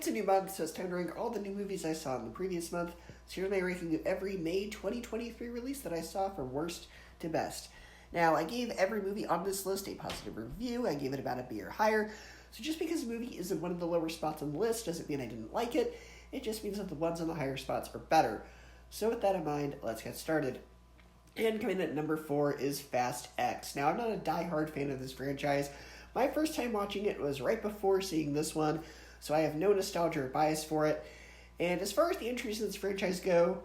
It's a new month, so it's time to rank all the new movies I saw in the previous month. So here's my ranking of every May 2023 release that I saw from worst to best. Now, I gave every movie on this list a positive review. I gave it about a B or higher. So just because a movie isn't one of the lower spots on the list doesn't mean I didn't like it. It just means that the ones on the higher spots are better. So with that in mind, let's get started. And coming in at number 4 is Fast X. Now, I'm not a die-hard fan of this franchise. My first time watching it was right before seeing this one, so I have no nostalgia or bias for it. And as far as the entries in this franchise go,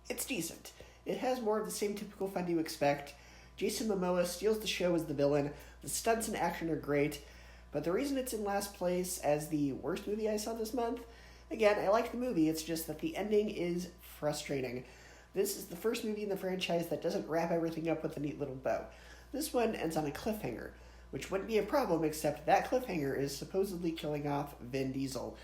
it's decent. It has more of the same typical fun you expect. Jason Momoa steals the show as the villain. The stunts and action are great. But the reason it's in last place as the worst movie I saw this month, again, I like the movie, it's just that the ending is frustrating. This is the first movie in the franchise that doesn't wrap everything up with a neat little bow. This one ends on a cliffhanger, which wouldn't be a problem except that cliffhanger is supposedly killing off Vin Diesel.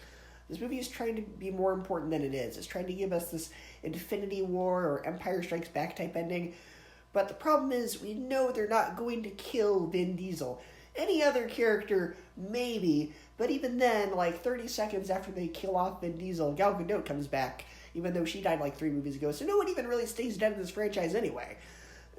This movie is trying to be more important than it is. It's trying to give us this Infinity War or Empire Strikes Back type ending, but the problem is we know they're not going to kill Vin Diesel. Any other character, maybe, but even then, like 30 seconds after they kill off Vin Diesel, Gal Gadot comes back, even though she died like 3 movies ago, so no one even really stays dead in this franchise anyway.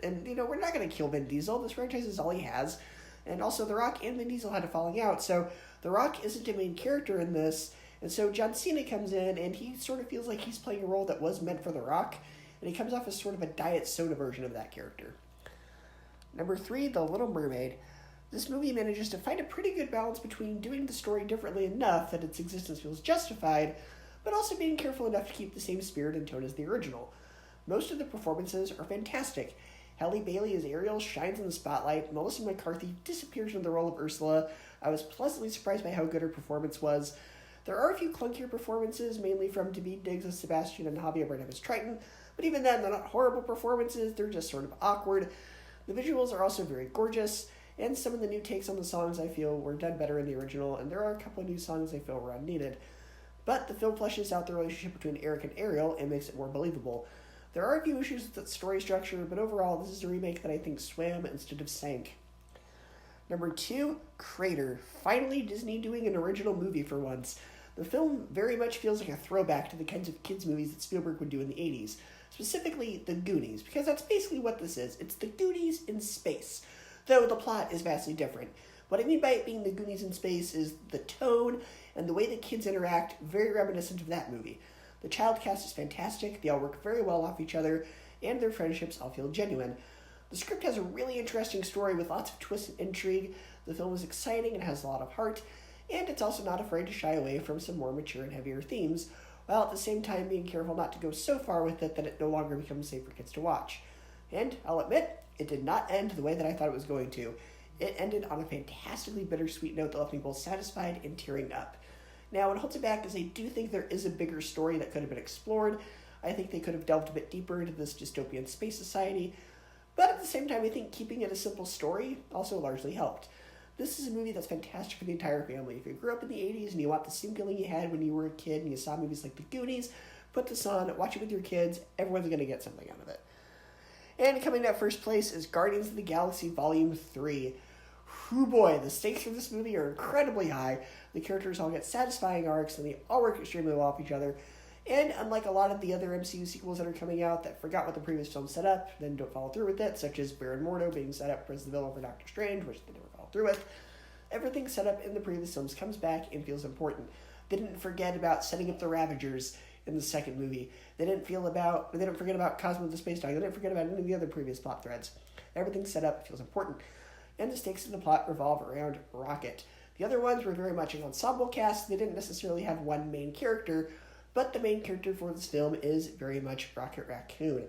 And, we're not going to kill Vin Diesel. This franchise is all he has. And also, The Rock and Vin Diesel had a falling out, so The Rock isn't a main character in this, and so John Cena comes in, and he sort of feels like he's playing a role that was meant for The Rock, and he comes off as sort of a diet soda version of that character. Number 3, The Little Mermaid. This movie manages to find a pretty good balance between doing the story differently enough that its existence feels justified, but also being careful enough to keep the same spirit and tone as the original. Most of the performances are fantastic. Halle Bailey as Ariel shines in the spotlight. Melissa McCarthy disappears in the role of Ursula. I was pleasantly surprised by how good her performance was. There are a few clunkier performances, mainly from Daveed Diggs as Sebastian and Javier Bardem as Triton, but even then, they're not horrible performances, they're just sort of awkward. The visuals are also very gorgeous, and some of the new takes on the songs I feel were done better in the original, and there are a couple of new songs I feel were unneeded. But the film fleshes out the relationship between Eric and Ariel and makes it more believable. There are a few issues with the story structure, but overall, this is a remake that I think swam instead of sank. Number 2, Crater. Finally, Disney doing an original movie for once. The film very much feels like a throwback to the kinds of kids' movies that Spielberg would do in the 80s, specifically The Goonies, because that's basically what this is. It's The Goonies in space, though the plot is vastly different. What I mean by it being The Goonies in space is the tone and the way the kids interact, very reminiscent of that movie. The child cast is fantastic, they all work very well off each other, and their friendships all feel genuine. The script has a really interesting story with lots of twists and intrigue, the film is exciting and has a lot of heart, and it's also not afraid to shy away from some more mature and heavier themes, while at the same time being careful not to go so far with it that it no longer becomes safe for kids to watch. And, I'll admit, it did not end the way that I thought it was going to. It ended on a fantastically bittersweet note that left me both satisfied and tearing up. Now, what holds it back is I do think there is a bigger story that could have been explored. I think they could have delved a bit deeper into this dystopian space society, but at the same time, I think keeping it a simple story also largely helped. This is a movie that's fantastic for the entire family. If you grew up in the 80s and you want the same feeling you had when you were a kid and you saw movies like The Goonies, put this on, watch it with your kids, everyone's going to get something out of it. And coming at first place is Guardians of the Galaxy Volume 3. Whew boy, the stakes for this movie are incredibly high. The characters all get satisfying arcs, and they all work extremely well off each other. And unlike a lot of the other MCU sequels that are coming out that forgot what the previous film set up, then don't follow through with it, such as Baron Mordo being set up as the villain for Doctor Strange, which they never followed through with, everything set up in the previous films comes back and feels important. They didn't forget about setting up the Ravagers in the second movie. They didn't forget about Cosmo the Space Dog. They didn't forget about any of the other previous plot threads. Everything set up feels important. And the stakes of the plot revolve around Rocket. The other ones were very much an ensemble cast. They didn't necessarily have one main character, but the main character for this film is very much Rocket Raccoon.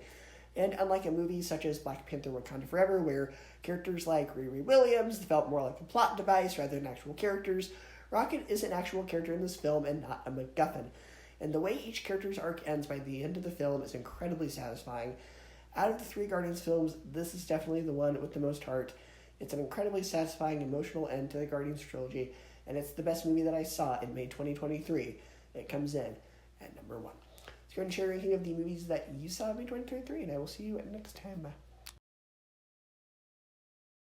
And unlike a movie such as Black Panther Wakanda Forever, where characters like Riri Williams felt more like a plot device rather than actual characters, Rocket is an actual character in this film and not a MacGuffin. And the way each character's arc ends by the end of the film is incredibly satisfying. Out of the 3 Guardians films, this is definitely the one with the most heart. It's an incredibly satisfying, emotional end to the Guardians trilogy, and it's the best movie that I saw in May 2023. It comes in at number 1. So go ahead and share a ranking of the movies that you saw in May 2023, and I will see you next time.